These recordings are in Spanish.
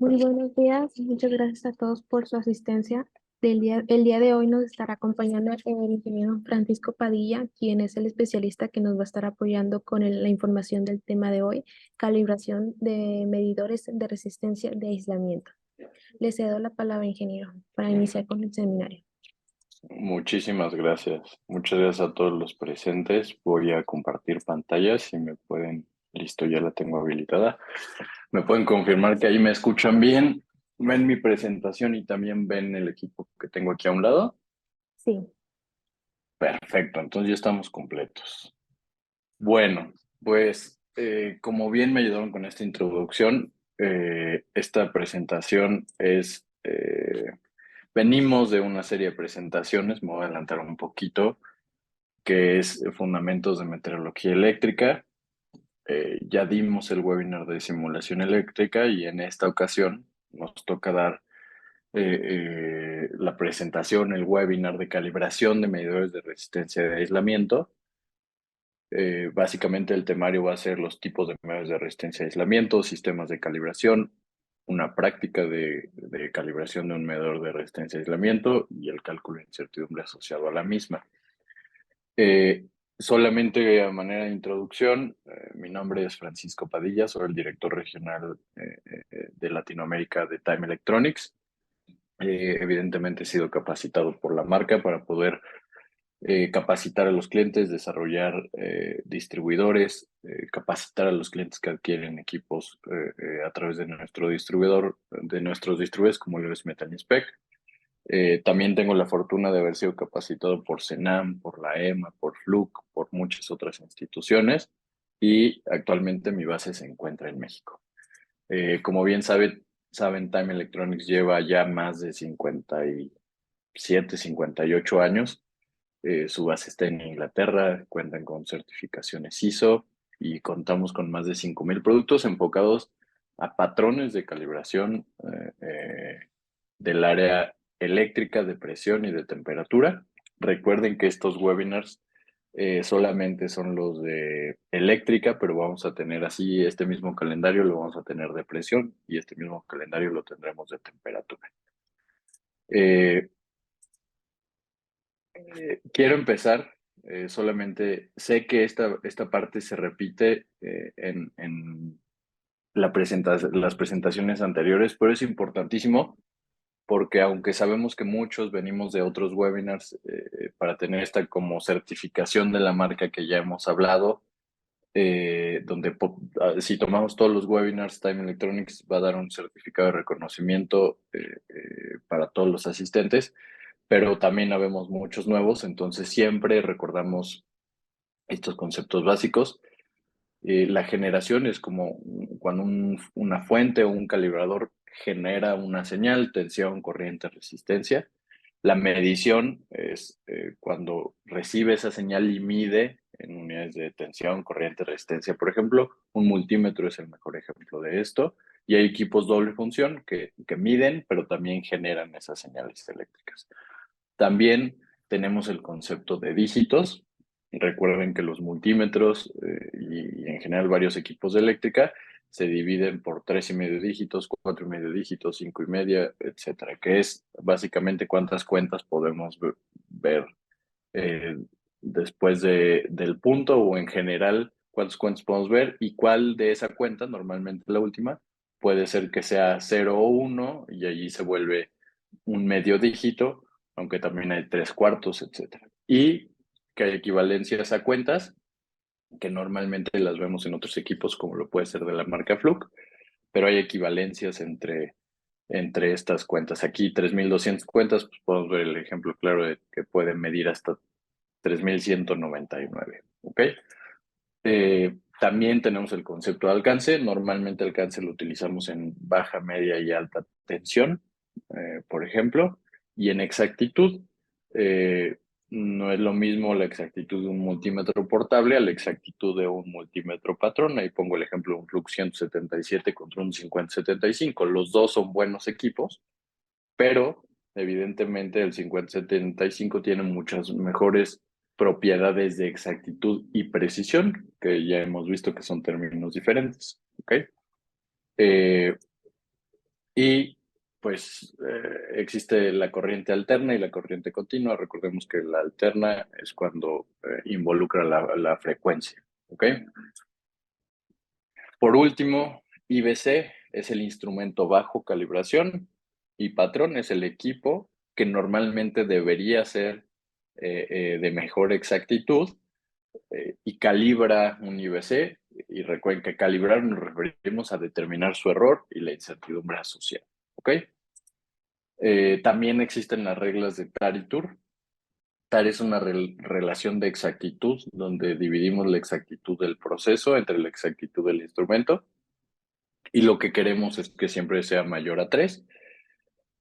Muy buenos días, muchas gracias a todos por su asistencia. El día de hoy nos estará acompañando el ingeniero Francisco Padilla, quien es el especialista que nos va a estar apoyando con la información del tema de hoy, calibración de medidores de resistencia de aislamiento. Le cedo la palabra, ingeniero, para iniciar con el seminario. Muchísimas gracias. Muchas gracias a todos los presentes. Voy a compartir pantalla. Si me pueden, listo, ya la tengo habilitada. ¿Me pueden confirmar que ahí me escuchan bien? ¿Ven mi presentación y también ven el equipo que tengo aquí a un lado? Sí, Perfecto, entonces ya estamos completos. Bueno, pues como bien me ayudaron con esta introducción, esta presentación es, venimos de una serie de presentaciones, me voy a adelantar un poquito, que es Fundamentos de Meteorología Eléctrica. Ya dimos el webinar de simulación eléctrica y en esta ocasión nos toca dar la presentación, el webinar de calibración de medidores de resistencia de aislamiento. Básicamente el temario va a ser los tipos de medidores de resistencia de aislamiento, sistemas de calibración, una práctica de calibración de un medidor de resistencia de aislamiento y el cálculo de incertidumbre asociado a la misma. Solamente a manera de introducción, mi nombre es Francisco Padilla, soy el director regional de Latinoamérica de Time Electronics. Evidentemente he sido capacitado por la marca para poder capacitar a los clientes, desarrollar distribuidores, capacitar a los clientes que adquieren equipos a través de nuestro distribuidor, de nuestros distribuidores como lo es Metal Inspec. También tengo la fortuna de haber sido capacitado por CENAM, por la EMA, por Fluke, por muchas otras instituciones y actualmente mi base se encuentra en México. Como bien saben, Time Electronics lleva ya más de 57, 58 años. Su base está en Inglaterra, cuentan con certificaciones ISO y contamos con más de 5,000 productos enfocados a patrones de calibración del área eléctrica, de presión y de temperatura. Recuerden que estos webinars solamente son los de eléctrica, pero vamos a tener así este mismo calendario, lo vamos a tener de presión y este mismo calendario lo tendremos de temperatura. Eh, Quiero empezar, solamente sé que esta parte se repite en las presentaciones anteriores, pero es importantísimo porque aunque sabemos que muchos venimos de otros webinars para tener esta como certificación de la marca que ya hemos hablado, donde si tomamos todos los webinars, Time Electronics va a dar un certificado de reconocimiento para todos los asistentes, pero también habemos muchos nuevos, entonces siempre recordamos estos conceptos básicos. La generación es como cuando una fuente o un calibrador genera una señal, tensión, corriente, resistencia. La medición es cuando recibe esa señal y mide en unidades de tensión, corriente, resistencia. Por ejemplo, un multímetro es el mejor ejemplo de esto. Y hay equipos doble función que miden, pero también generan esas señales eléctricas. También tenemos el concepto de dígitos. Recuerden que los multímetros y en general varios equipos de eléctrica se dividen por 3,5 dígitos, 4,5 dígitos, 5,5, etcétera, que es básicamente cuántas cuentas podemos ver eh, después del punto o en general cuántas cuentas podemos ver y cuál de esa cuenta, normalmente la última, puede ser que sea 0 o 1 y allí se vuelve un medio dígito, aunque también hay 3/4, etcétera. Y que hay equivalencias a cuentas que normalmente las vemos en otros equipos como lo puede ser de la marca Fluke, pero hay equivalencias entre estas cuentas. Aquí 3,200 cuentas, pues podemos ver el ejemplo claro de que pueden medir hasta 3,199. ¿Ok? También tenemos el concepto de alcance. Normalmente alcance lo utilizamos en baja, media y alta tensión, por ejemplo. Y en exactitud, eh, no es lo mismo la exactitud de un multímetro portable a la exactitud de un multímetro patrón. Ahí pongo el ejemplo de un Flux 177 contra un 5075. Los dos son buenos equipos, pero evidentemente el 5075 tiene muchas mejores propiedades de exactitud y precisión, que ya hemos visto que son términos diferentes. ¿Ok? Eh, Y pues existe la corriente alterna y la corriente continua. Recordemos que la alterna es cuando involucra la frecuencia, ¿ok? Por último, IBC es el instrumento bajo calibración y patrón es el equipo que normalmente debería ser de mejor exactitud y calibra un IBC. Y recuerden que calibrar nos referimos a determinar su error y la incertidumbre asociada, ¿ok? También existen las reglas de TAR y TUR. TAR es una relación de exactitud donde dividimos la exactitud del proceso entre la exactitud del instrumento y lo que queremos es que siempre sea mayor a 3.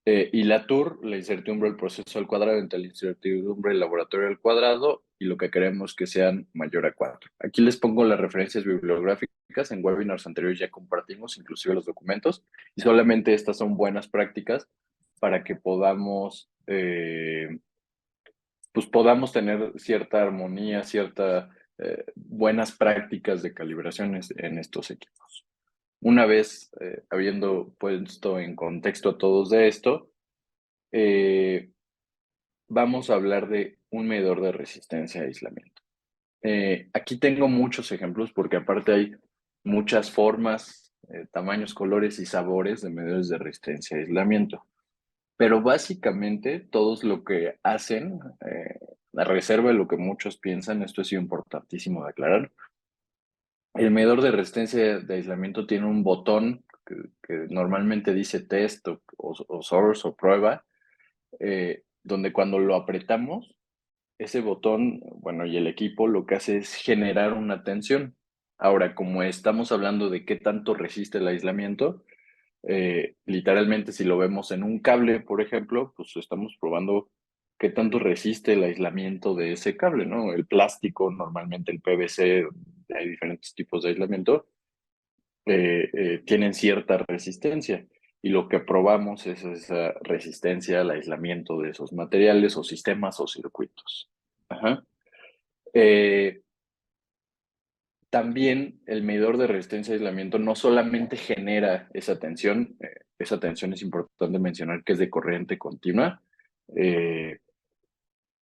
Y la TUR, la incertidumbre del proceso al cuadrado entre la incertidumbre del laboratorio al cuadrado y lo que queremos que sean mayor a 4. Aquí les pongo las referencias bibliográficas. En webinars anteriores ya compartimos inclusive los documentos y solamente estas son buenas prácticas para que podamos pues podamos tener cierta armonía, ciertas buenas prácticas de calibraciones en estos equipos. Una vez habiendo puesto en contexto a todos de esto, vamos a hablar de un medidor de resistencia a aislamiento. Aquí tengo muchos ejemplos porque aparte hay muchas formas, tamaños, colores y sabores de medidores de resistencia a aislamiento. Pero básicamente todos lo que hacen, la reserva de lo que muchos piensan, esto es importantísimo de aclarar. El medidor de resistencia de aislamiento tiene un botón que normalmente dice test o source o prueba, donde cuando lo apretamos, ese botón, bueno, y el equipo lo que hace es generar una tensión. Ahora, como estamos hablando de qué tanto resiste el aislamiento, literalmente si lo vemos en un cable, por ejemplo, pues estamos probando qué tanto resiste el aislamiento de ese cable, ¿no? El plástico, normalmente el PVC, hay diferentes tipos de aislamiento, tienen cierta resistencia. Y lo que probamos es esa resistencia al aislamiento de esos materiales o sistemas o circuitos. Ajá. Eh, También el medidor de resistencia a aislamiento no solamente genera esa tensión es importante mencionar que es de corriente continua. Eh,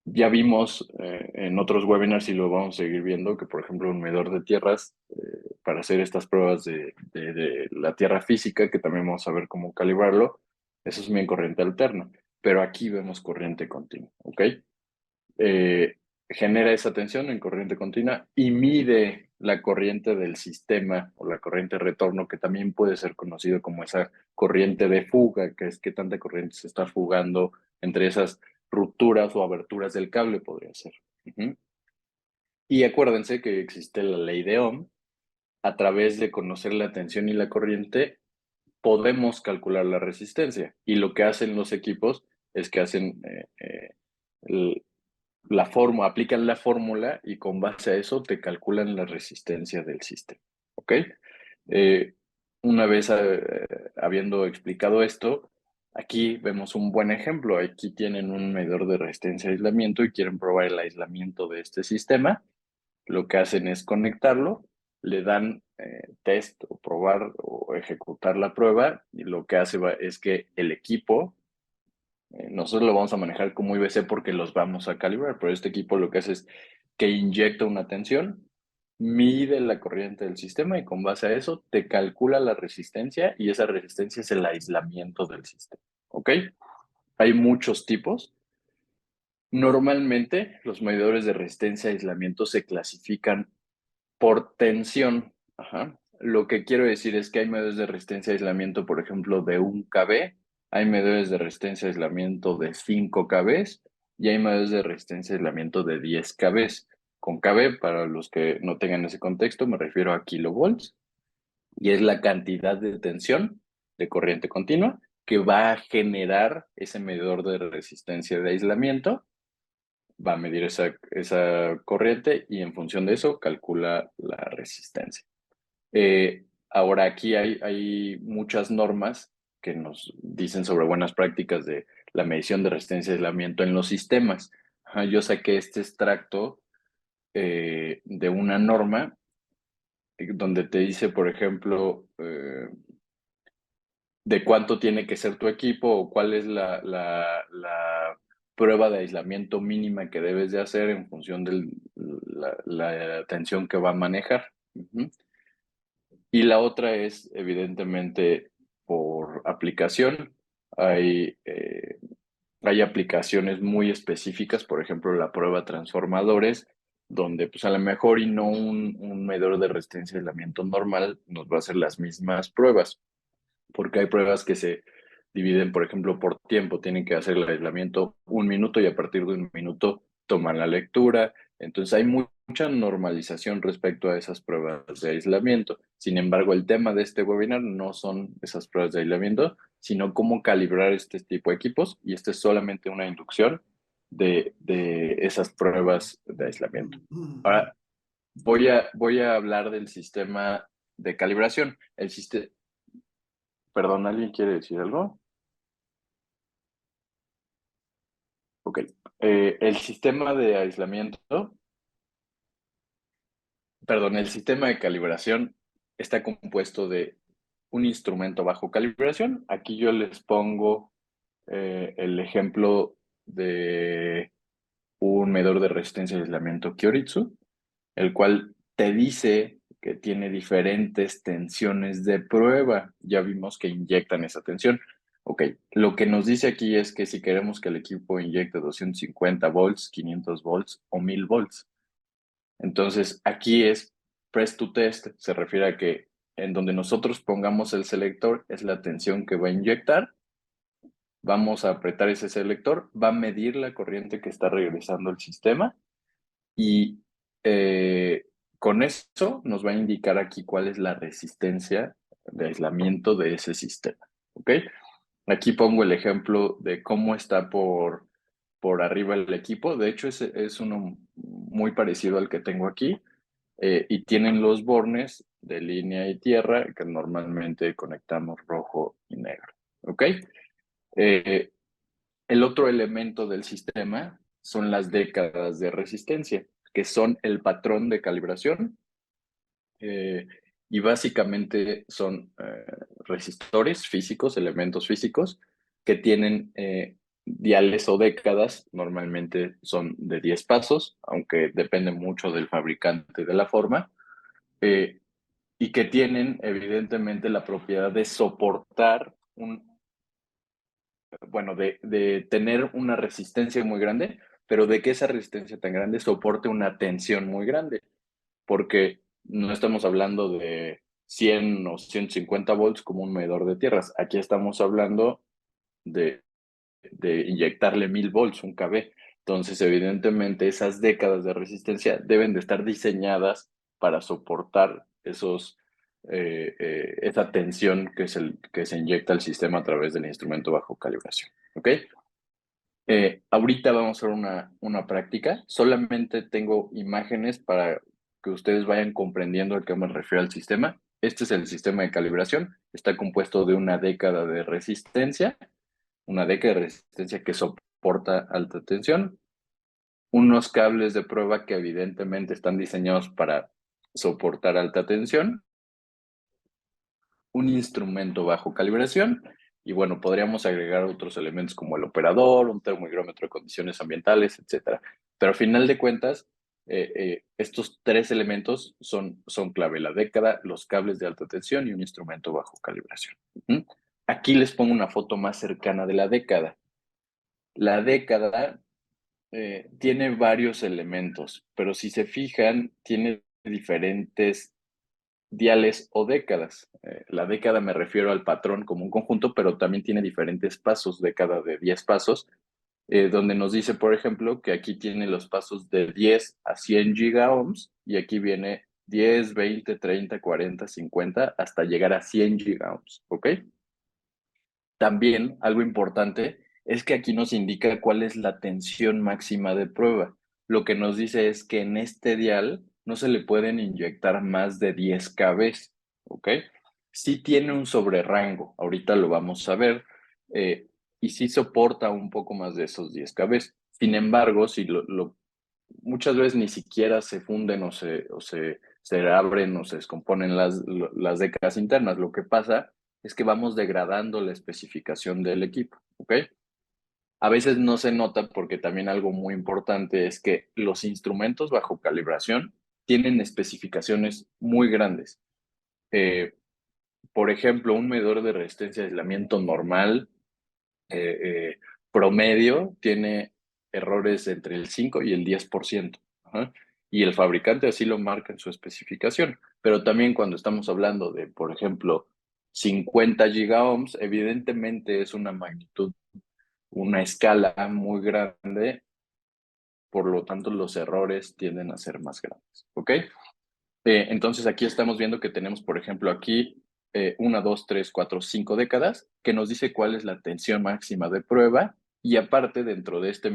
ya vimos en otros webinars y lo vamos a seguir viendo que, por ejemplo, un medidor de tierras, para hacer estas pruebas de la tierra física, que también vamos a ver cómo calibrarlo, eso es bien corriente alterna. Pero aquí vemos corriente continua, ¿ok? eh, Genera esa tensión en corriente continua y mide la corriente del sistema o la corriente de retorno, que también puede ser conocido como esa corriente de fuga, que es que tanta corriente se está fugando entre esas rupturas o aberturas del cable, podría ser. Uh-huh. Y acuérdense que existe la ley de Ohm. A través de conocer la tensión y la corriente, podemos calcular la resistencia. Y lo que hacen los equipos es que hacen aplican la fórmula y con base a eso te calculan la resistencia del sistema. ¿Ok? Eh, una vez habiendo explicado esto, aquí vemos un buen ejemplo. Aquí tienen un medidor de resistencia a aislamiento y quieren probar el aislamiento de este sistema. Lo que hacen es conectarlo, le dan test o probar o ejecutar la prueba y lo que hace es que el equipo nosotros lo vamos a manejar como IBC porque los vamos a calibrar, pero este equipo lo que hace es que inyecta una tensión, mide la corriente del sistema y con base a eso te calcula la resistencia y esa resistencia es el aislamiento del sistema. ¿Ok? Hay muchos tipos. Normalmente los medidores de resistencia y aislamiento se clasifican por tensión. Ajá. Lo que quiero decir es que hay medidores de resistencia y aislamiento, por ejemplo, de 1 kV, hay medidores de resistencia y aislamiento de 5 kV y hay medidores de resistencia y aislamiento de 10 kV. Con kV, para los que no tengan ese contexto, me refiero a kilovolts y es la cantidad de tensión de corriente continua que va a generar ese medidor de resistencia de aislamiento, va a medir esa corriente y en función de eso calcula la resistencia. Ahora aquí hay muchas normas que nos dicen sobre buenas prácticas de la medición de resistencia y aislamiento en los sistemas. Yo saqué este extracto de una norma donde te dice, por ejemplo, de cuánto tiene que ser tu equipo o cuál es la prueba de aislamiento mínima que debes de hacer en función de la tensión que va a manejar. Ujú. Y la otra es, evidentemente, por aplicación. Hay, eh, hay aplicaciones muy específicas, por ejemplo, la prueba transformadores, donde pues a lo mejor y no un medidor de resistencia de aislamiento normal nos va a hacer las mismas pruebas, porque hay pruebas que se dividen, por ejemplo, por tiempo. Tienen que hacer el aislamiento 1 minuto y a partir de 1 minuto toman la lectura. Entonces hay mucha normalización respecto a esas pruebas de aislamiento. Sin embargo, el tema de este webinar no son esas pruebas de aislamiento, sino cómo calibrar este tipo de equipos, y esta es solamente una inducción de esas pruebas de aislamiento. Ahora, voy a hablar del sistema de calibración. El sistema, perdón, ¿alguien quiere decir algo? Ok. El sistema de aislamiento, perdón, el sistema de calibración está compuesto de un instrumento bajo calibración. Aquí yo les pongo el ejemplo de un medidor de resistencia de aislamiento Kyoritsu, el cual te dice que tiene diferentes tensiones de prueba. Ya vimos que inyectan esa tensión. Ok, lo que nos dice aquí es que si queremos que el equipo inyecte 250 volts, 500 volts o 1000 volts. Entonces, aquí es press to test, se refiere a que en donde nosotros pongamos el selector es la tensión que va a inyectar. Vamos a apretar ese selector, va a medir la corriente que está regresando al sistema y con eso nos va a indicar aquí cuál es la resistencia de aislamiento de ese sistema. ¿Ok? Aquí pongo el ejemplo de cómo está por arriba el equipo. De hecho, es uno muy parecido al que tengo aquí. Y tienen los bornes de línea y tierra que normalmente conectamos rojo y negro. ¿Ok? Eh, el otro elemento del sistema son las décadas de resistencia, que son el patrón de calibración, eh, y básicamente son resistores físicos, elementos físicos, que tienen diales o décadas. Normalmente son de 10 pasos, aunque depende mucho del fabricante de la forma, eh, y que tienen evidentemente la propiedad de soportar bueno, de tener una resistencia muy grande, pero de que esa resistencia tan grande soporte una tensión muy grande, porque no estamos hablando de 100 o 150 volts como un medidor de tierras. Aquí estamos hablando de, de inyectarle 1000 volts, un kV. Entonces, evidentemente, esas décadas de resistencia deben de estar diseñadas para soportar esa tensión que se inyecta al sistema a través del instrumento bajo calibración. ¿Ok? Ahorita vamos a hacer una práctica. Solamente tengo imágenes para que ustedes vayan comprendiendo a qué me refiero al sistema. Este es el sistema de calibración. Está compuesto de una década de resistencia que soporta alta tensión, unos cables de prueba que evidentemente están diseñados para soportar alta tensión, un instrumento bajo calibración, y bueno, podríamos agregar otros elementos como el operador, un termohigrómetro de condiciones ambientales, etcétera. Pero al final de cuentas, estos tres elementos son clave: la década, los cables de alta tensión y un instrumento bajo calibración. ¿Mm? Aquí les pongo una foto más cercana de la década. La década tiene varios elementos, pero si se fijan, tiene diferentes diales o décadas. La década me refiero al patrón como un conjunto, pero también tiene diferentes pasos, década de 10 pasos, donde nos dice, por ejemplo, que aquí tiene los pasos de 10 a 100 gigaohms y aquí viene 10, 20, 30, 40, 50 hasta llegar a 100 gigaohms, ¿ok? También algo importante es que aquí nos indica cuál es la tensión máxima de prueba. Lo que nos dice es que en este dial no se le pueden inyectar más de 10 kV, ¿ok? Sí tiene un sobrerango, ahorita lo vamos a ver, eh, y sí soporta un poco más de esos 10 kV. Sin embargo, si muchas veces ni siquiera se funden se abren o se descomponen las décadas internas. Lo que pasa es que vamos degradando la especificación del equipo, ¿ok? A veces no se nota porque también algo muy importante es que los instrumentos bajo calibración tienen especificaciones muy grandes. Eh, por ejemplo, un medidor de resistencia de aislamiento normal, eh, eh, promedio, tiene errores entre el 5 y el 10%. Ajá. Y el fabricante así lo marca en su especificación. Pero también cuando estamos hablando de, por ejemplo, 50 gigaohms, evidentemente es una magnitud, una escala muy grande, por lo tanto los errores tienden a ser más grandes. ¿Ok? Entonces aquí estamos viendo que tenemos, por ejemplo, aquí 1, 2, 3, 4, 5 décadas, que nos dice cuál es la tensión máxima de prueba y aparte dentro de esta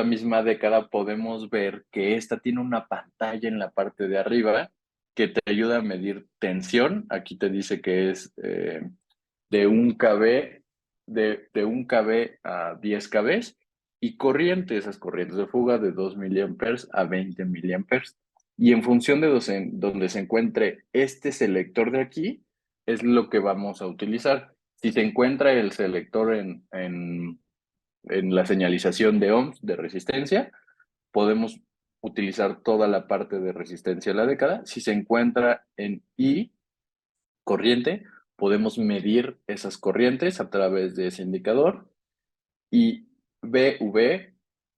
misma década podemos ver que esta tiene una pantalla en la parte de arriba que te ayuda a medir tensión. Aquí te dice que es de 1 kV, de 1 kV a 10 kV y corriente, esas corrientes de fuga de 2 miliamperes a 20 miliamperes. Y en función de donde se encuentre este selector de aquí, es lo que vamos a utilizar. Si se encuentra el selector en la señalización de ohms, de resistencia, podemos utilizar toda la parte de resistencia de la década. Si se encuentra en I, corriente, podemos medir esas corrientes a través de ese indicador. Y VV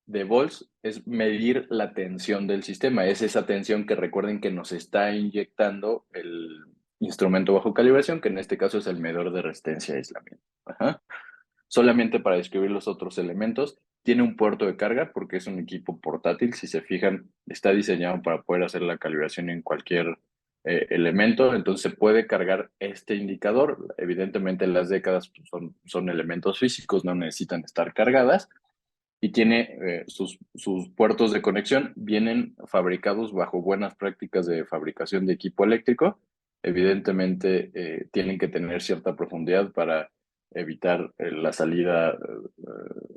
de volts es medir la tensión del sistema. Es esa tensión que recuerden que nos está inyectando el instrumento bajo calibración, que en este caso es el medidor de resistencia de aislamiento. Ajá. Solamente para describir los otros elementos, tiene un puerto de carga porque es un equipo portátil. Si se fijan, está diseñado para poder hacer la calibración en cualquier elemento. Entonces se puede cargar este indicador. Evidentemente las décadas pues, son elementos físicos, no necesitan estar cargadas. Y tiene sus puertos de conexión, vienen fabricados bajo buenas prácticas de fabricación de equipo eléctrico. Evidentemente tienen que tener cierta profundidad para evitar la salida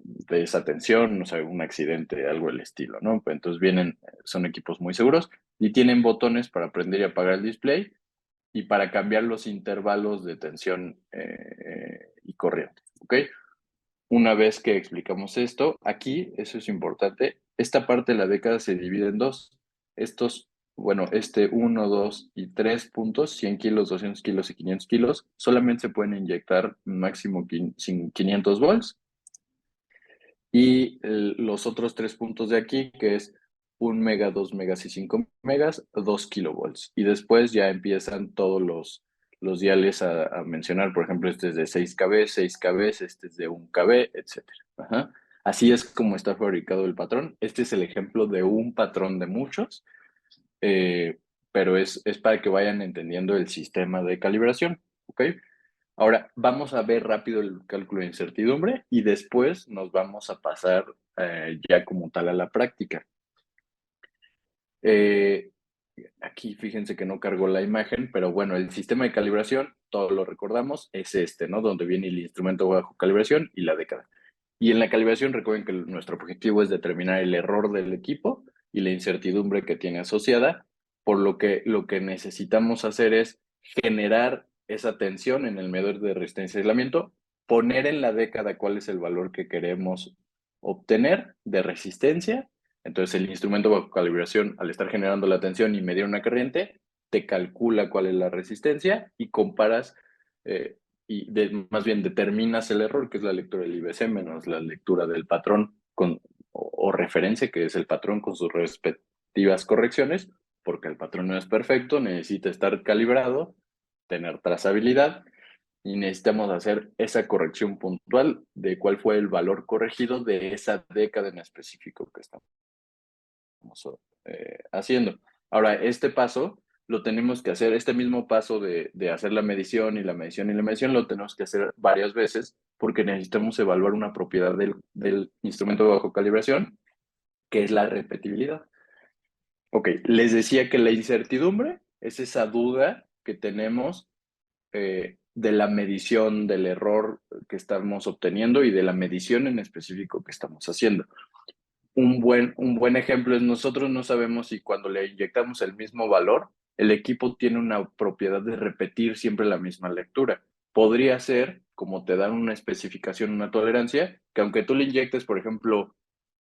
de esa tensión, o sea, un accidente, algo del estilo, ¿no? Entonces son equipos muy seguros y tienen botones para prender y apagar el display y para cambiar los intervalos de tensión y corriente, ¿ok? Una vez que explicamos esto, aquí, eso es importante, esta parte de la década se divide en dos. Este 1, 2 y 3 puntos, 100 kilos, 200 kilos y 500 kilos, solamente se pueden inyectar máximo 500 volts. Y los otros 3 puntos de aquí, que es 1 mega, 2 megas y 5 megas, 2 kilovolts. Y después ya empiezan todos los diales a mencionar, por ejemplo, este es de 6 kV, 6 kV, este es de 1 kV, etcétera. Ajá. Así es como está fabricado el patrón. Este es el ejemplo de un patrón de muchos, pero es para que vayan entendiendo el sistema de calibración, ¿ok? Ahora, vamos a ver rápido el cálculo de incertidumbre y después nos vamos a pasar ya como tal a la práctica. Eh, Aquí fíjense que no cargó la imagen, pero bueno, el sistema de calibración, todos lo recordamos, es este, ¿no? Donde viene el instrumento bajo calibración y la década. Y en la calibración recuerden que nuestro objetivo es determinar el error del equipo y la incertidumbre que tiene asociada, por lo que necesitamos hacer es generar esa tensión en el medidor de resistencia y aislamiento, poner en la década cuál es el valor que queremos obtener de resistencia. Entonces el instrumento bajo calibración, al estar generando la tensión y medir una corriente, te calcula cuál es la resistencia y comparas eh, más bien determinas el error, que es la lectura del IBC menos la lectura del patrón o referencia, que es el patrón con sus respectivas correcciones, porque el patrón no es perfecto, necesita estar calibrado, tener trazabilidad y necesitamos hacer esa corrección puntual de cuál fue el valor corregido de esa década en específico que estamos haciendo. Ahora, este paso lo tenemos que hacer, este mismo paso de hacer la medición y la medición y la medición lo tenemos que hacer varias veces porque necesitamos evaluar una propiedad del instrumento de bajo calibración, que es la repetibilidad. Ok, les decía que la incertidumbre es esa duda que tenemos de la medición del error que estamos obteniendo y de la medición en específico que estamos haciendo. Un buen ejemplo es nosotros no sabemos si cuando le inyectamos el mismo valor el equipo tiene una propiedad de repetir siempre la misma lectura. Podría ser, como te dan una especificación, una tolerancia, que aunque tú le inyectes, por ejemplo,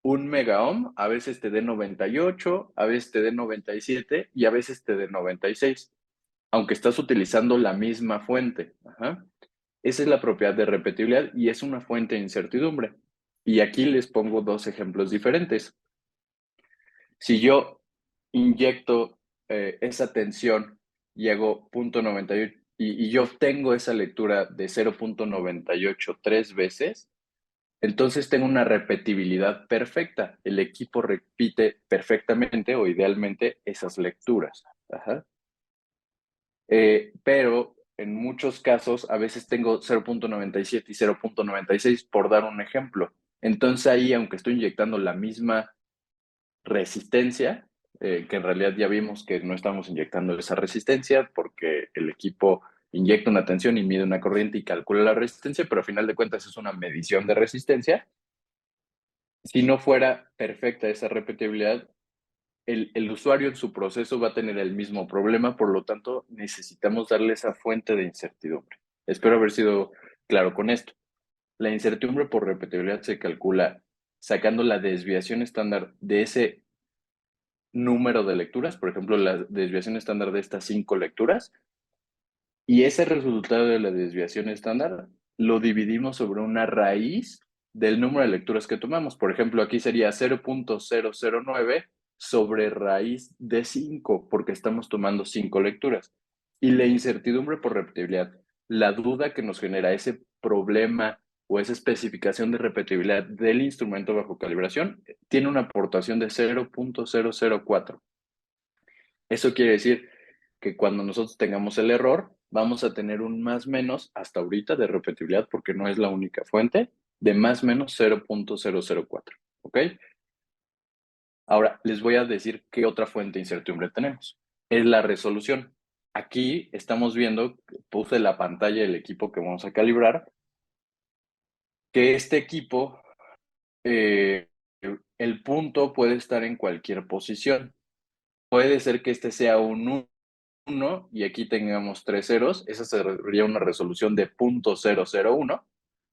1 megaohm, a veces te dé 98, a veces te dé 97 y a veces te dé 96, aunque estás utilizando la misma fuente. Ajá. Esa es la propiedad de repetibilidad y es una fuente de incertidumbre. Y aquí les pongo dos ejemplos diferentes. Si yo inyecto esa tensión y hago 0.98 y yo obtengo esa lectura de 0.98 tres veces, entonces tengo una repetibilidad perfecta. El equipo repite perfectamente o idealmente esas lecturas. Ajá. Pero en muchos casos a veces tengo 0.97 y 0.96 por dar un ejemplo. Entonces ahí, aunque estoy inyectando la misma resistencia, que en realidad ya vimos que no estamos inyectando esa resistencia porque el equipo inyecta una tensión y mide una corriente y calcula la resistencia, pero a final de cuentas es una medición de resistencia. Si no fuera perfecta esa repetibilidad, el usuario en su proceso va a tener el mismo problema, por lo tanto necesitamos darle esa fuente de incertidumbre. Espero haber sido claro con esto. La incertidumbre por repetibilidad se calcula sacando la desviación estándar de ese número de lecturas, por ejemplo, la desviación estándar de estas 5 lecturas, y ese resultado de la desviación estándar lo dividimos sobre una raíz del número de lecturas que tomamos. Por ejemplo, aquí sería 0.009 sobre raíz de 5, porque estamos tomando 5 lecturas. Y la incertidumbre por repetibilidad, la duda que nos genera ese problema o esa especificación de repetibilidad del instrumento bajo calibración, tiene una aportación de 0.004. Eso quiere decir que cuando nosotros tengamos el error, vamos a tener un más menos hasta ahorita de repetibilidad, porque no es la única fuente, de más menos 0.004. ¿Ok? Ahora, les voy a decir qué otra fuente de incertidumbre tenemos. Es la resolución. Aquí estamos viendo, puse la pantalla del equipo que vamos a calibrar, que este equipo, eh, el punto puede estar en cualquier posición. Puede ser que este sea un 1 y aquí tengamos 3 ceros, esa sería una resolución de 0.001.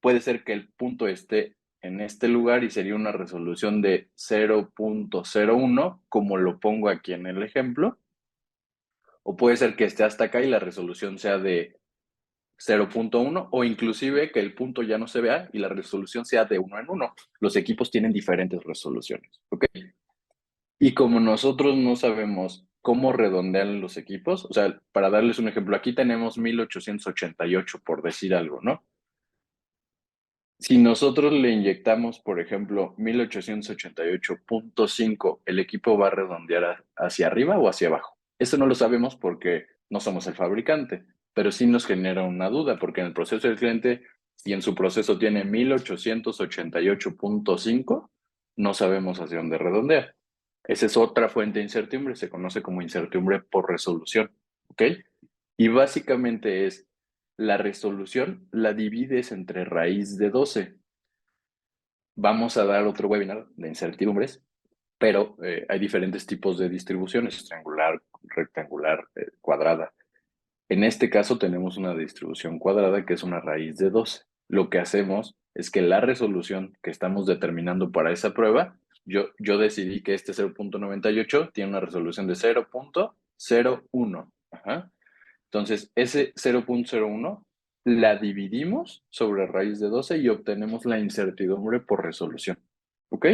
Puede ser que el punto esté en este lugar y sería una resolución de 0.01, como lo pongo aquí en el ejemplo. O puede ser que esté hasta acá y la resolución sea de 0.1, o inclusive que el punto ya no se vea y la resolución sea de 1 en 1. Los equipos tienen diferentes resoluciones. ¿Ok? Y como nosotros no sabemos cómo redondean los equipos, o sea, para darles un ejemplo, aquí tenemos 1888 por decir algo, ¿no? Si nosotros le inyectamos, por ejemplo, 1888.5, el equipo va a redondear hacia arriba o hacia abajo. Eso no lo sabemos porque no somos el fabricante, pero sí nos genera una duda, porque en el proceso del cliente, si en su proceso tiene 1888.5, no sabemos hacia dónde redondear. Esa es otra fuente de incertidumbre, se conoce como incertidumbre por resolución, ¿ok? Y básicamente es la resolución, la divides entre raíz de 12. Vamos a dar otro webinar de incertidumbres, pero hay diferentes tipos de distribuciones, triangular, rectangular, cuadrada. En este caso tenemos una distribución cuadrada que es una raíz de 12. Lo que hacemos es que la resolución que estamos determinando para esa prueba, yo decidí que este 0.98 tiene una resolución de 0.01. Ajá. Entonces, ese 0.01 la dividimos sobre raíz de 12 y obtenemos la incertidumbre por resolución. ¿Ok?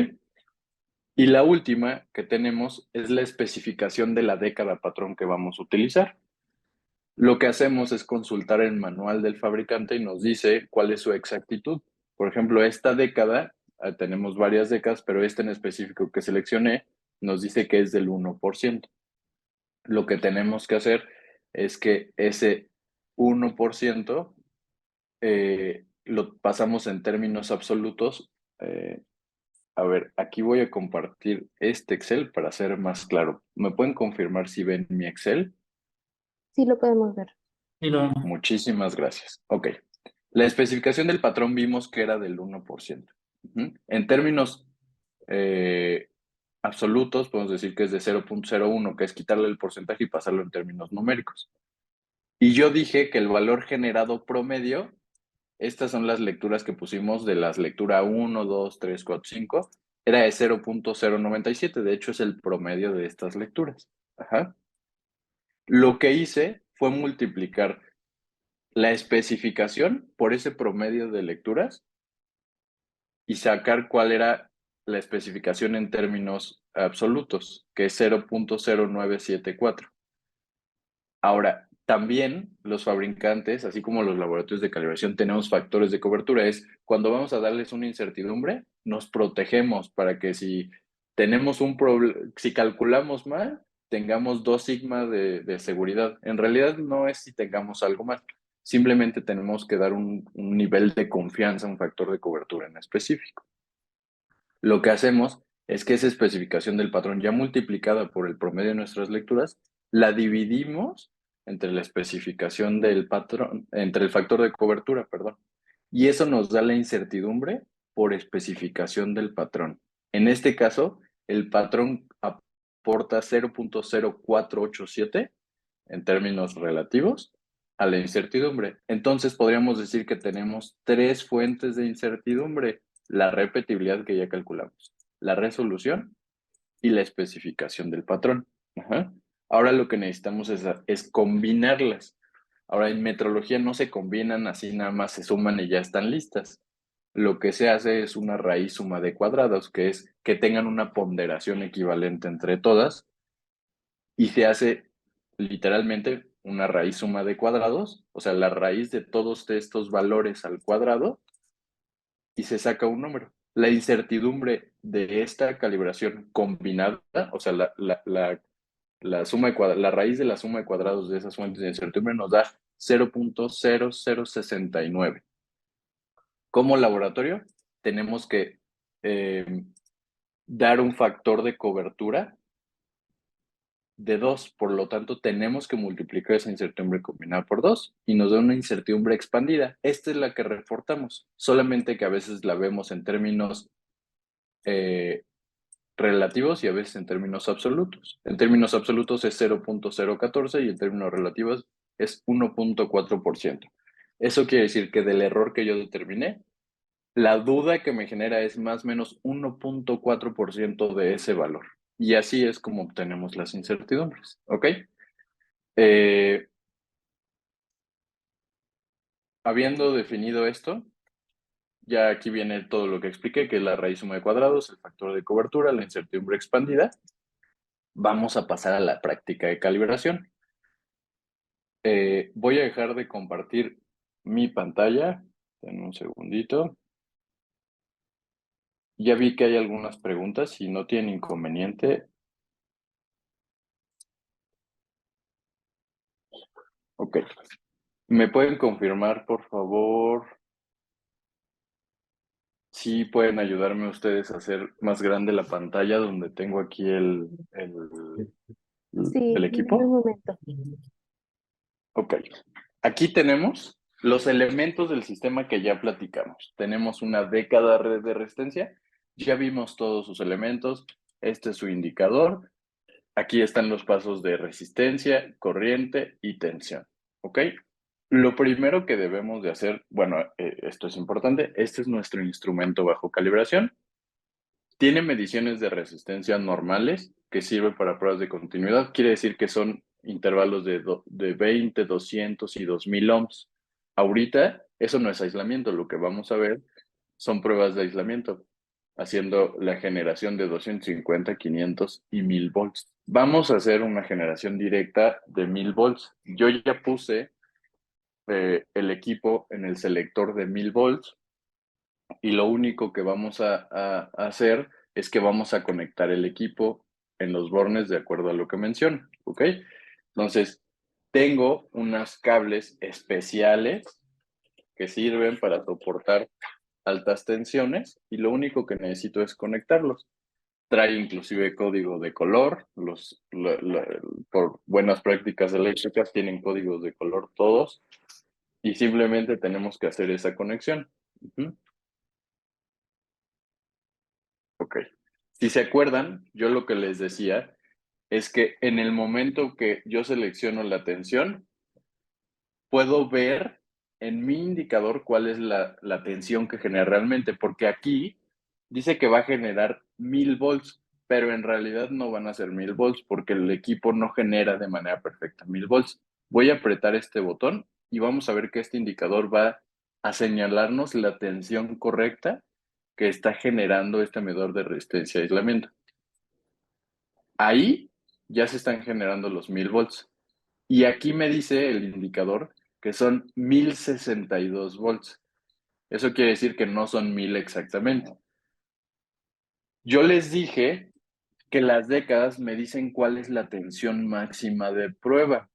Y la última que tenemos es la especificación de la década patrón que vamos a utilizar. Lo que hacemos es consultar el manual del fabricante y nos dice cuál es su exactitud. Por ejemplo, esta década, tenemos varias décadas, pero esta en específico que seleccioné nos dice que es del 1%. Lo que tenemos que hacer es que ese 1% lo pasamos en términos absolutos. A ver, aquí voy a compartir este Excel para ser más claro. ¿Me pueden confirmar si ven mi Excel? Sí lo podemos ver. Y lo Muchísimas gracias. Ok. La especificación del patrón vimos que era del 1%. En términos eh, absolutos, podemos decir que es de 0.01, que es quitarle el porcentaje y pasarlo en términos numéricos. Y yo dije que el valor generado promedio, estas son las lecturas que pusimos de las lectura 1, 2, 3, 4, 5, era de 0.097, de hecho es el promedio de estas lecturas. Ajá. Lo que hice fue multiplicar la especificación por ese promedio de lecturas y sacar cuál era la especificación en términos absolutos, que es 0.0974. Ahora, también los fabricantes, así como los laboratorios de calibración, tenemos factores de cobertura. Es cuando vamos a darles una incertidumbre, nos protegemos para que si tenemos un problema, si calculamos mal, tengamos 2 sigma de seguridad. En realidad no es si tengamos algo mal, simplemente tenemos que dar un nivel de confianza, un factor de cobertura en específico. Lo que hacemos es que esa especificación del patrón ya multiplicada por el promedio de nuestras lecturas, la dividimos entre la especificación del patrón, entre el factor de cobertura, perdón. Y eso nos da la incertidumbre por especificación del patrón. En este caso, el patrón aporta 0.0487 en términos relativos a la incertidumbre. Entonces podríamos decir que tenemos 3 fuentes de incertidumbre: la repetibilidad que ya calculamos, la resolución y la especificación del patrón. Ajá. Ahora lo que necesitamos es combinarlas. Ahora en metrología no se combinan así, nada más se suman y ya están listas. Lo que se hace es una raíz suma de cuadrados, que es que tengan una ponderación equivalente entre todas, y se hace literalmente una raíz suma de cuadrados, o sea, la raíz de todos estos valores al cuadrado, y se saca un número. La incertidumbre de esta calibración combinada, o sea, suma la raíz de la suma de cuadrados de esas fuentes de incertidumbre nos da 0.0069. Como laboratorio, tenemos que dar un factor de cobertura de 2, por lo tanto tenemos que multiplicar esa incertidumbre combinada por 2 y nos da una incertidumbre expandida. Esta es la que reportamos, solamente que a veces la vemos en términos relativos y a veces en términos absolutos. En términos absolutos es 0.014 y en términos relativos es 1.4%. Eso quiere decir que del error que yo determiné, la duda que me genera es más o menos 1.4% de ese valor. Y así es como obtenemos las incertidumbres, ¿ok? Eh, Habiendo definido esto, ya aquí viene todo lo que expliqué, que es la raíz suma de cuadrados, el factor de cobertura, la incertidumbre expandida. Vamos a pasar a la práctica de calibración. Voy a dejar de compartir mi pantalla en un segundito. Ya vi que hay algunas preguntas, si no tienen inconveniente. Ok. ¿Me pueden confirmar, por favor, si pueden ayudarme ustedes a hacer más grande la pantalla donde tengo aquí Sí, el dame un equipo? momento. Ok. Aquí tenemos los elementos del sistema que ya platicamos. Tenemos una década de resistencia. Ya vimos todos sus elementos. Este es su indicador. Aquí están los pasos de resistencia, corriente y tensión. ¿Ok? Lo primero que debemos de hacer, bueno, esto es importante, este es nuestro instrumento bajo calibración. Tiene mediciones de resistencia normales que sirven para pruebas de continuidad. Quiere decir que son intervalos de 20, 200 y 2000 ohms. Ahorita, eso no es aislamiento. Lo que vamos a ver son pruebas de aislamiento, haciendo la generación de 250, 500 y 1000 volts. Vamos a hacer una generación directa de 1000 volts. Yo ya puse el equipo en el selector de 1000 volts y lo único que vamos a hacer es que vamos a conectar el equipo en los bornes de acuerdo a lo que menciono, ¿ok? Entonces, tengo unos cables especiales que sirven para soportar altas tensiones y lo único que necesito es conectarlos. Trae inclusive código de color, por buenas prácticas eléctricas tienen códigos de color todos y simplemente tenemos que hacer esa conexión. Ok. Si se acuerdan, yo lo que les decía es que en el momento que yo selecciono la tensión, puedo ver en mi indicador cuál es la tensión que genera realmente, porque aquí dice que va a generar 1000 volts, pero en realidad no van a ser 1000 volts porque el equipo no genera de manera perfecta 1000 volts. Voy a apretar este botón y vamos a ver que este indicador va a señalarnos la tensión correcta que está generando este medidor de resistencia y aislamiento. Ahí ya se están generando los 1000 volts. Y aquí me dice el indicador que son 1062 volts. Eso quiere decir que no son 1000 exactamente. Yo les dije que las décadas me dicen cuál es la tensión máxima de prueba.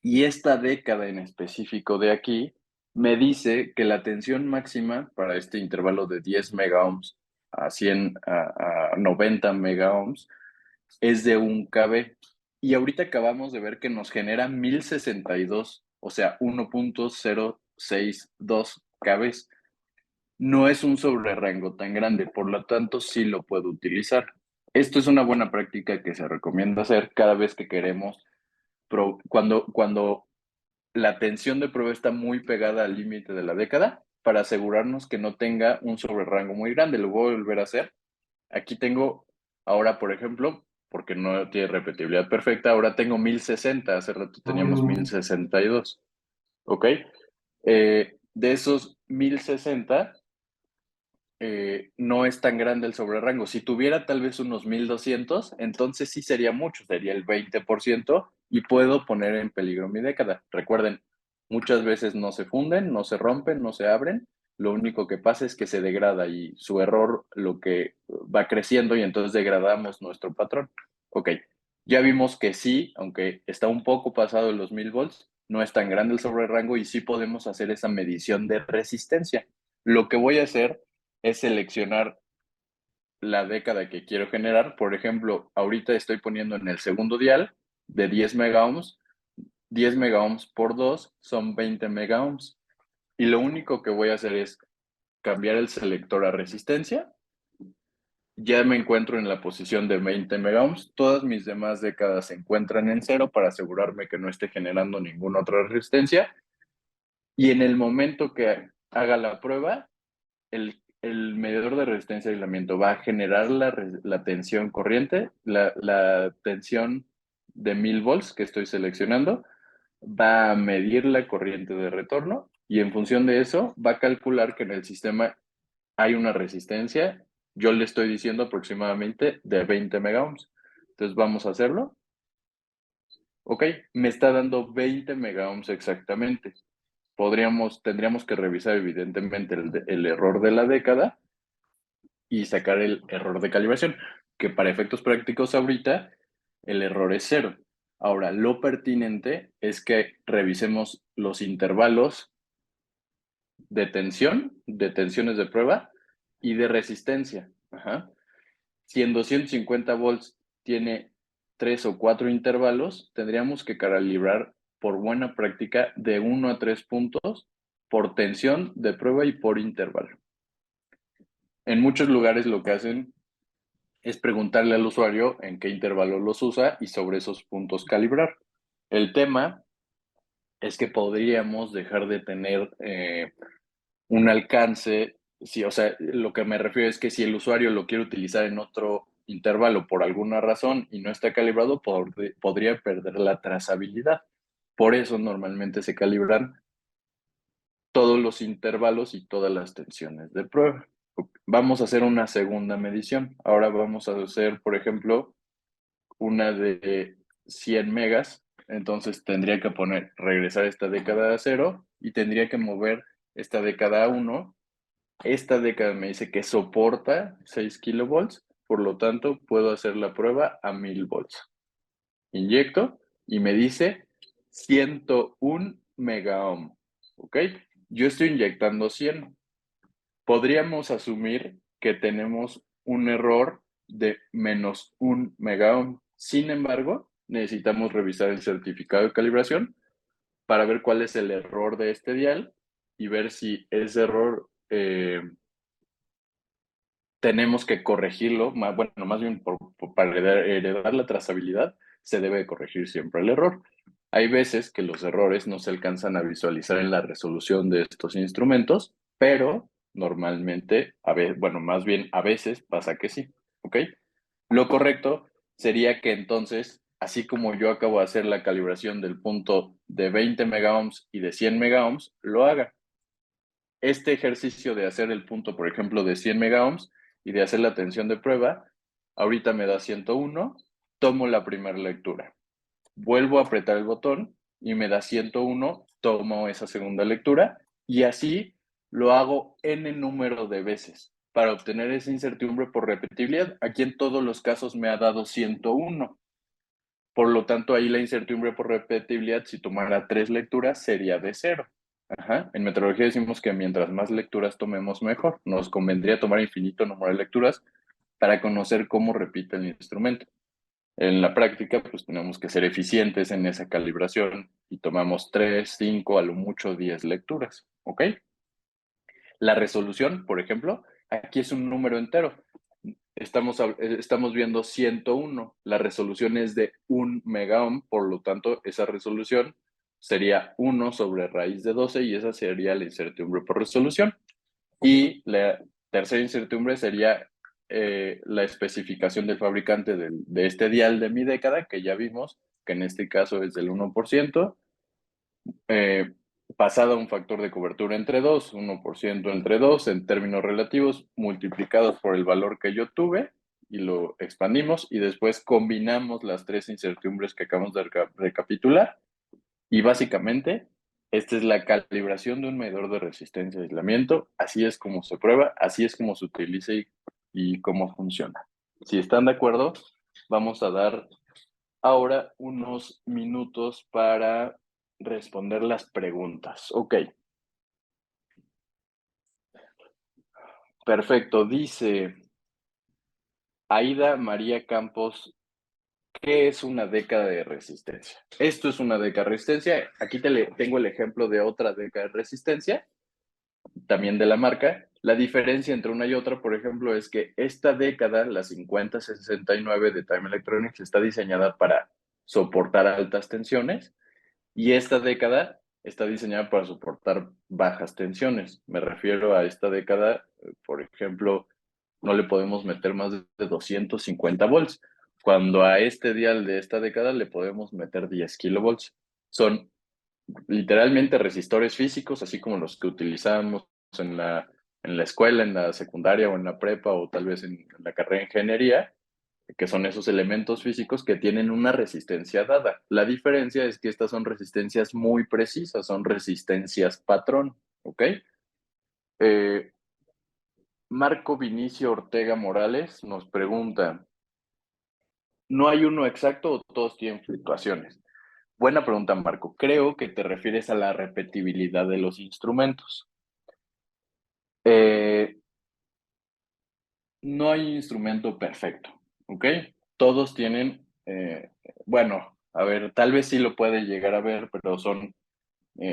Y esta década en específico de aquí me dice que la tensión máxima para este intervalo de 10 megaohms a 100 a 90 megaohms es de 1 kV. Y ahorita acabamos de ver que nos genera 1062, o sea, 1.062 kV. No es un sobrerango tan grande, por lo tanto sí lo puedo utilizar. Esto es una buena práctica que se recomienda hacer cada vez que queremos, cuando la tensión de prueba está muy pegada al límite de la década, para asegurarnos que no tenga un sobrerango muy grande. Lo voy a volver a hacer. Aquí tengo, ahora por ejemplo, porque no tiene repetibilidad perfecta, ahora tengo 1060, hace rato teníamos 1062, ¿ok? De esos 1060, no es tan grande el sobrerango. Si tuviera tal vez unos 1200, entonces sí sería mucho, sería el 20% y puedo poner en peligro mi década. Recuerden, muchas veces no se funden, no se rompen, no se abren. Lo único que pasa es que se degrada y su error lo que va creciendo y entonces degradamos nuestro patrón. Ok, ya vimos que sí, aunque está un poco pasado de los 1000 volts, no es tan grande el sobrerango y sí podemos hacer esa medición de resistencia. Lo que voy a hacer es seleccionar la década que quiero generar. Por ejemplo, ahorita estoy poniendo en el segundo dial de 10 megaohms. 10 megaohms por 2 son 20 megaohms. Y lo único que voy a hacer es cambiar el selector a resistencia. Ya me encuentro en la posición de 20 megaohms. Todas mis demás décadas se encuentran en cero para asegurarme que no esté generando ninguna otra resistencia. Y en el momento que haga la prueba, el medidor de resistencia de aislamiento va a generar la tensión corriente, la tensión de 1000 volts que estoy seleccionando, va a medir la corriente de retorno y en función de eso va a calcular que en el sistema hay una resistencia. Yo le estoy diciendo aproximadamente de 20 megaohms. Entonces vamos a hacerlo. Ok, me está dando 20 megaohms exactamente. Tendríamos que revisar evidentemente el error de la década y sacar el error de calibración, que para efectos prácticos ahorita el error es cero. Ahora, lo pertinente es que revisemos los intervalos de tensión, de tensiones de prueba y de resistencia. Ajá. Si en 250 volts tiene 3 o 4 intervalos, tendríamos que calibrar por buena práctica de 1 a 3 puntos por tensión de prueba y por intervalo. En muchos lugares lo que hacen es preguntarle al usuario en qué intervalo los usa y sobre esos puntos calibrar. El tema es que podríamos dejar de tener un alcance, si, o sea, lo que me refiero es que si el usuario lo quiere utilizar en otro intervalo por alguna razón y no está calibrado, podría perder la trazabilidad. Por eso normalmente se calibran todos los intervalos y todas las tensiones de prueba. Vamos a hacer una segunda medición. Ahora vamos a hacer, por ejemplo, una de 100 megas, entonces tendría que regresar esta década a cero y tendría que mover esta década a 1. Esta década me dice que soporta 6 kilovolts, por lo tanto puedo hacer la prueba a 1000 volts. Inyecto y me dice 101 megaohm, ¿ok? Yo estoy inyectando 100. Podríamos asumir que tenemos un error de -1 megaohm. Sin embargo, necesitamos revisar el certificado de calibración para ver cuál es el error de este dial y ver si ese error tenemos que corregirlo, bueno, más bien para heredar la trazabilidad, se debe corregir siempre el error. Hay veces que los errores no se alcanzan a visualizar en la resolución de estos instrumentos, pero normalmente, bueno, más bien a veces pasa que sí, ¿ok? Lo correcto sería que entonces, así como yo acabo de hacer la calibración del punto de 20 megaohms y de 100 megaohms, lo haga. Este ejercicio de hacer el punto, por ejemplo, de 100 megaohms y de hacer la tensión de prueba, ahorita me da 101, tomo la primera lectura, vuelvo a apretar el botón y me da 101, tomo esa segunda lectura y así lo hago n número de veces para obtener esa incertidumbre por repetibilidad. Aquí en todos los casos me ha dado 101. Por lo tanto, ahí la incertidumbre por repetibilidad, si tomara 3 lecturas, sería de 0. Ajá. En metrología decimos que mientras más lecturas tomemos, mejor. Nos convendría tomar infinito número de lecturas para conocer cómo repite el instrumento. En la práctica, pues tenemos que ser eficientes en esa calibración y tomamos 3, 5, a lo mucho 10 lecturas. ¿Ok? La resolución, por ejemplo, aquí es un número entero. Estamos viendo 101. La resolución es de 1 megaohm, por lo tanto, esa resolución sería 1 sobre raíz de 12 y esa sería la incertidumbre por resolución. Y la tercera incertidumbre sería la especificación del fabricante de este dial de mi década, que ya vimos que en este caso es del 1%, eh, pasado a un factor de cobertura entre 2, 1% entre 2 en términos relativos, multiplicados por el valor que yo tuve y lo expandimos y después combinamos las tres incertidumbres que acabamos de recapitular y básicamente esta es la calibración de un medidor de resistencia de aislamiento, así es como se prueba, así es como se utiliza y cómo funciona. Si están de acuerdo, vamos a dar ahora unos minutos para responder las preguntas. Ok, perfecto. Dice Aida María Campos, ¿qué es una década de resistencia? Esto es una década de resistencia. Aquí tengo el ejemplo de otra década de resistencia, también de la marca. La diferencia entre una y otra, por ejemplo, es que esta década, la 5069 de Time Electronics, está diseñada para soportar altas tensiones. Y esta década está diseñada para soportar bajas tensiones. Me refiero a esta década, por ejemplo, no le podemos meter más de 250 volts, cuando a este dial de esta década le podemos meter 10 kilovolts. Son literalmente resistores físicos, así como los que utilizamos en la escuela, en la secundaria o en la prepa o tal vez en la carrera de ingeniería, que son esos elementos físicos que tienen una resistencia dada. La diferencia es que estas son resistencias muy precisas, son resistencias patrón, ¿ok? Eh, Marco Vinicio Ortega Morales nos pregunta, ¿no hay uno exacto o todos tienen fluctuaciones? Buena pregunta, Marco. Creo que te refieres a la repetibilidad de los instrumentos. Eh, no hay instrumento perfecto, ¿ok? Todos tienen, bueno, a ver, tal vez sí lo puede llegar a ver, pero son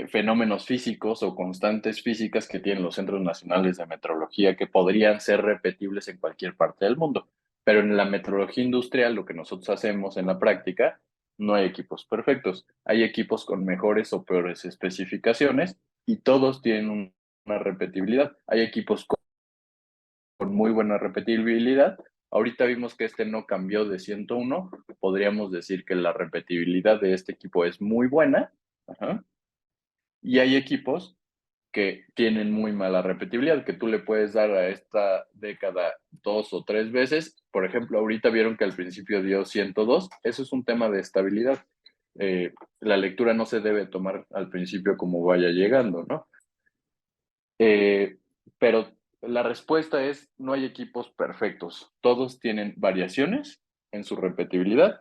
fenómenos físicos o constantes físicas que tienen los centros nacionales de metrología que podrían ser repetibles en cualquier parte del mundo. Pero en la metrología industrial, lo que nosotros hacemos en la práctica, no hay equipos perfectos. Hay equipos con mejores o peores especificaciones y todos tienen una repetibilidad. Hay equipos con muy buena repetibilidad. Ahorita vimos que este no cambió de 101. Podríamos decir que la repetibilidad de este equipo es muy buena. Ajá. Y hay equipos que tienen muy mala repetibilidad, que tú le puedes dar a esta década 2 o 3 veces. Por ejemplo, ahorita vieron que al principio dio 102. Eso es un tema de estabilidad. La lectura no se debe tomar al principio como vaya llegando, ¿no? Eh, pero la respuesta es, no hay equipos perfectos. Todos tienen variaciones en su repetibilidad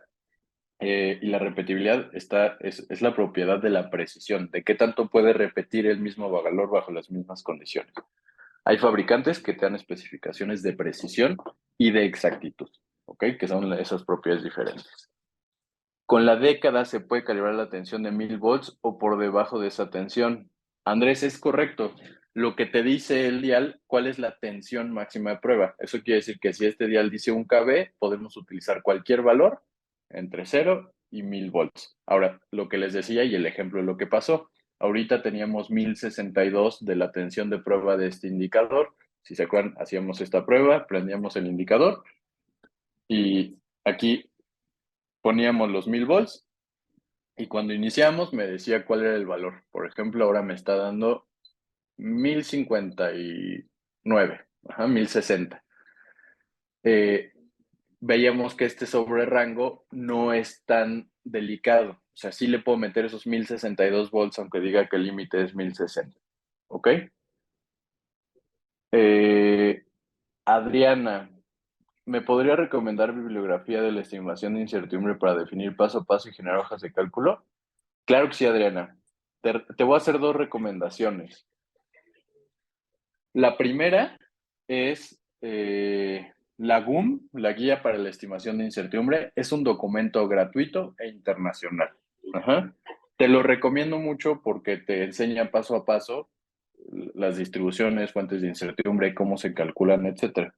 y la repetibilidad es la propiedad de la precisión, de qué tanto puede repetir el mismo valor bajo las mismas condiciones. Hay fabricantes que te dan especificaciones de precisión y de exactitud, ¿ok? Que son esas propiedades diferentes. Con la década se puede calibrar la tensión de 1000 volts o por debajo de esa tensión. Andrés, es correcto. lo que te dice el dial, cuál es la tensión máxima de prueba. Eso quiere decir que si este dial dice 1 kV, podemos utilizar cualquier valor entre 0 y 1000 volts. Ahora, lo que les decía y el ejemplo de lo que pasó, ahorita teníamos 1062 de la tensión de prueba de este indicador. Si se acuerdan, hacíamos esta prueba, prendíamos el indicador y aquí poníamos los 1000 volts y cuando iniciamos me decía cuál era el valor. Por ejemplo, ahora me está dando 1059, 1060. Eh, Veíamos que este sobrerango no es tan delicado. O sea, sí le puedo meter esos 1062 volts, aunque diga que el límite es 1060. ¿Ok? Eh, Adriana, ¿me podría recomendar bibliografía de la estimación de incertidumbre para definir paso a paso y generar hojas de cálculo? Claro que sí, Adriana. Te voy a hacer dos recomendaciones. La primera es la GUM, la Guía para la Estimación de Incertidumbre. Es un documento gratuito e internacional. Ajá. Te lo recomiendo mucho porque te enseña paso a paso las distribuciones, fuentes de incertidumbre, cómo se calculan, etcétera.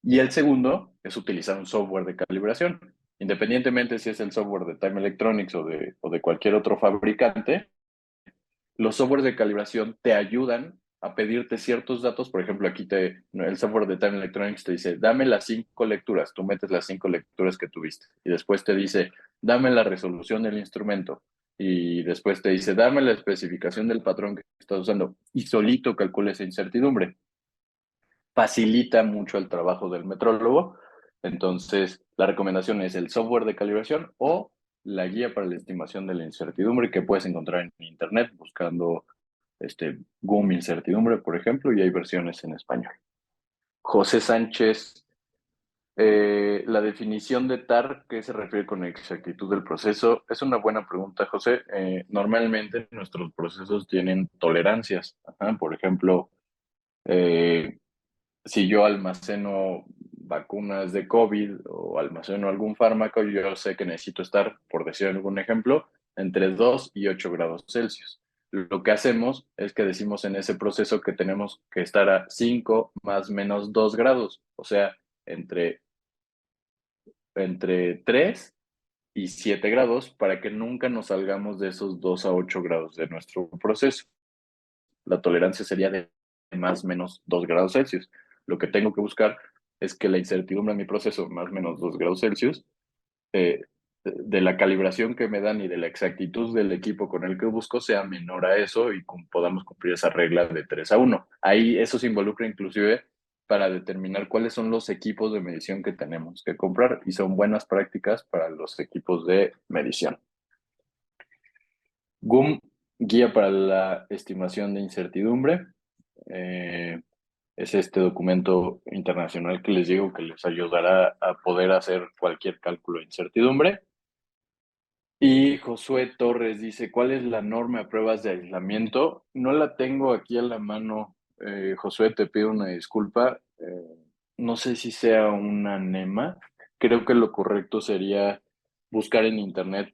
Y el segundo es utilizar un software de calibración. Independientemente si es el software de Time Electronics o de cualquier otro fabricante, los softwares de calibración te ayudan a pedirte ciertos datos. Por ejemplo, aquí el software de Time Electronics te dice, dame las 5 lecturas, tú metes las 5 lecturas que tuviste. Y después te dice, dame la resolución del instrumento. Y después te dice, dame la especificación del patrón que estás usando. Y solito calcula esa incertidumbre. Facilita mucho el trabajo del metrólogo. Entonces, la recomendación es el software de calibración o la guía para la estimación de la incertidumbre que puedes encontrar en internet buscando GUM incertidumbre, por ejemplo, y hay versiones en español. José Sánchez, la definición de TAR, ¿qué se refiere con exactitud del proceso? Es una buena pregunta, José. Normalmente nuestros procesos tienen tolerancias. Ajá, por ejemplo, eh, si yo almaceno vacunas de COVID o almaceno algún fármaco, yo sé que necesito estar, por decir algún ejemplo, entre 2 y 8 grados Celsius. Lo que hacemos es que decimos en ese proceso que tenemos que estar a 5 más menos 2 grados, o sea, entre, entre 3 y 7 grados para que nunca nos salgamos de esos 2 a 8 grados de nuestro proceso. La tolerancia sería de más o menos 2 grados Celsius. Lo que tengo que buscar es que la incertidumbre en mi proceso, más o menos 2 grados Celsius, eh, de la calibración que me dan y de la exactitud del equipo con el que busco sea menor a eso y podamos cumplir esa regla de 3 a 1. Ahí eso se involucra inclusive para determinar cuáles son los equipos de medición que tenemos que comprar y son buenas prácticas para los equipos de medición. GUM, guía para la estimación de incertidumbre. Eh, es este documento internacional que les digo que les ayudará a poder hacer cualquier cálculo de incertidumbre. Y Josué Torres dice, ¿cuál es la norma de pruebas de aislamiento? No la tengo aquí a la mano. Josué, te pido una disculpa. No sé si sea una NEMA. Creo que lo correcto sería buscar en internet.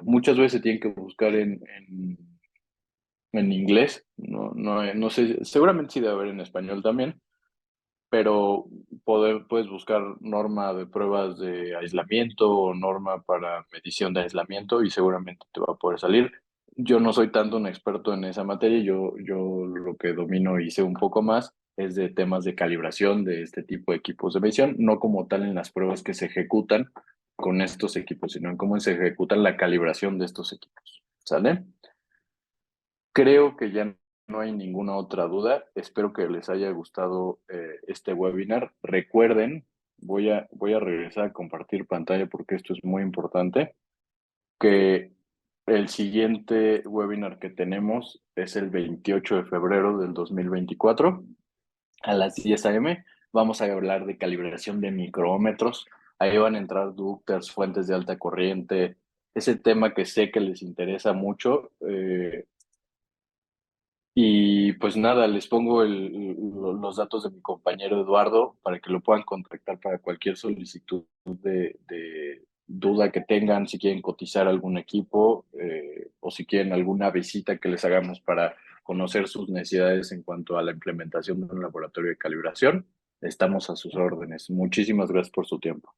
Muchas veces se tienen que buscar en inglés. No sé, seguramente sí debe haber en español también, pero puedes buscar norma de pruebas de aislamiento o norma para medición de aislamiento y seguramente te va a poder salir. Yo no soy tanto un experto en esa materia, yo lo que domino y sé un poco más es de temas de calibración de este tipo de equipos de medición, no como tal en las pruebas que se ejecutan con estos equipos, sino en cómo se ejecutan la calibración de estos equipos. ¿Sale? Creo que ya no hay ninguna otra duda. Espero que les haya gustado este webinar. Recuerden, voy a regresar a compartir pantalla porque esto es muy importante, que el siguiente webinar que tenemos es el 28 de febrero del 2024 a las 10 a.m. Vamos a hablar de calibración de micrómetros. Ahí van a entrar ducters, fuentes de alta corriente, ese tema que sé que les interesa mucho. Y pues nada, les pongo los datos de mi compañero Eduardo para que lo puedan contactar para cualquier solicitud de duda que tengan, si quieren cotizar algún equipo o si quieren alguna visita que les hagamos para conocer sus necesidades en cuanto a la implementación de un laboratorio de calibración, estamos a sus órdenes. Muchísimas gracias por su tiempo.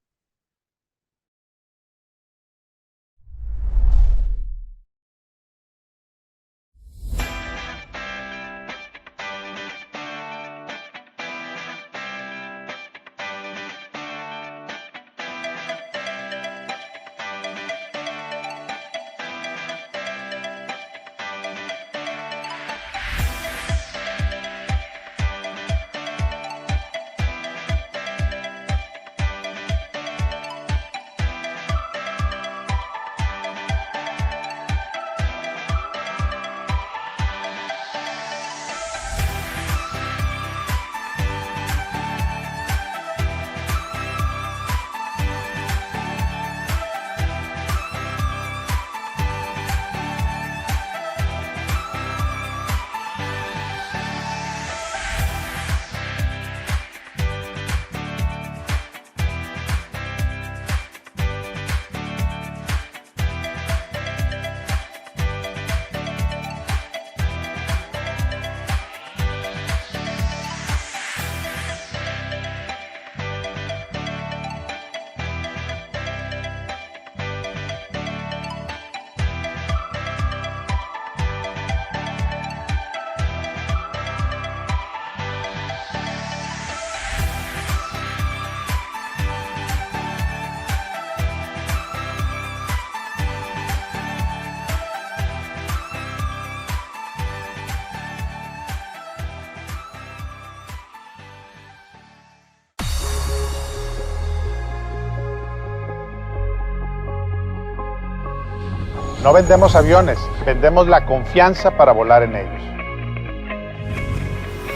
No vendemos aviones, vendemos la confianza para volar en ellos.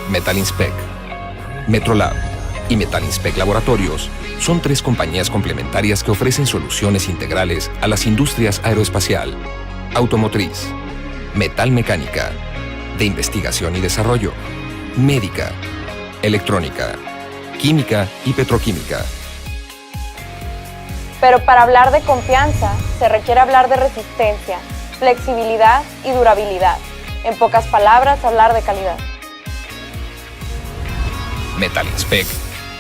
Metalinspec, Metrolab y Metalinspec Laboratorios son 3 compañías complementarias que ofrecen soluciones integrales a las industrias aeroespacial, automotriz, metalmecánica, de investigación y desarrollo, médica, electrónica, química y petroquímica. Pero para hablar de confianza, se requiere hablar de resistencia, flexibilidad y durabilidad. En pocas palabras, hablar de calidad. Metalinspec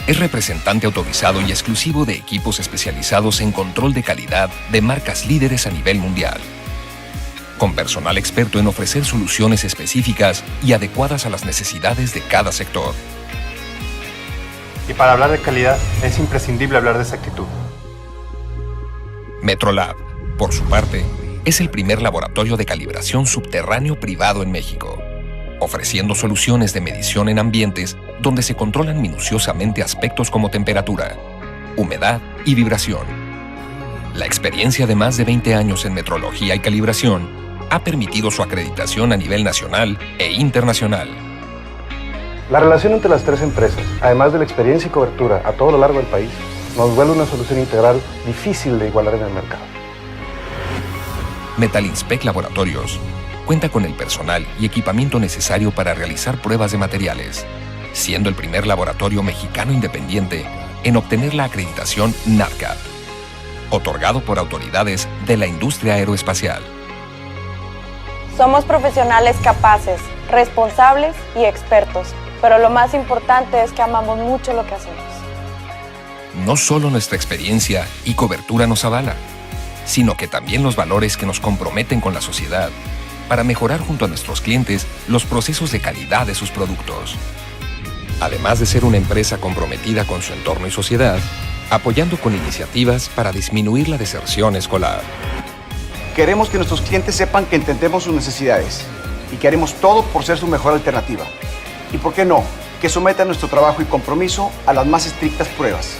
es representante autorizado y exclusivo de equipos especializados en control de calidad de marcas líderes a nivel mundial, con personal experto en ofrecer soluciones específicas y adecuadas a las necesidades de cada sector. Y para hablar de calidad, es imprescindible hablar de exactitud. Metrolab, por su parte, es el primer laboratorio de calibración subterráneo privado en México, ofreciendo soluciones de medición en ambientes donde se controlan minuciosamente aspectos como temperatura, humedad y vibración. La experiencia de más de 20 años en metrología y calibración ha permitido su acreditación a nivel nacional e internacional. La relación entre las 3 empresas, además de la experiencia y cobertura a todo lo largo del país, nos vuelve una solución integral difícil de igualar en el mercado. Metalinspec Laboratorios cuenta con el personal y equipamiento necesario para realizar pruebas de materiales, siendo el primer laboratorio mexicano independiente en obtener la acreditación NADCAP, otorgado por autoridades de la industria aeroespacial. Somos profesionales capaces, responsables y expertos, pero lo más importante es que amamos mucho lo que hacemos. No solo nuestra experiencia y cobertura nos avala, sino que también los valores que nos comprometen con la sociedad para mejorar junto a nuestros clientes los procesos de calidad de sus productos. Además de ser una empresa comprometida con su entorno y sociedad, apoyando con iniciativas para disminuir la deserción escolar. Queremos que nuestros clientes sepan que entendemos sus necesidades y que haremos todo por ser su mejor alternativa. Y por qué no, que sometan nuestro trabajo y compromiso a las más estrictas pruebas.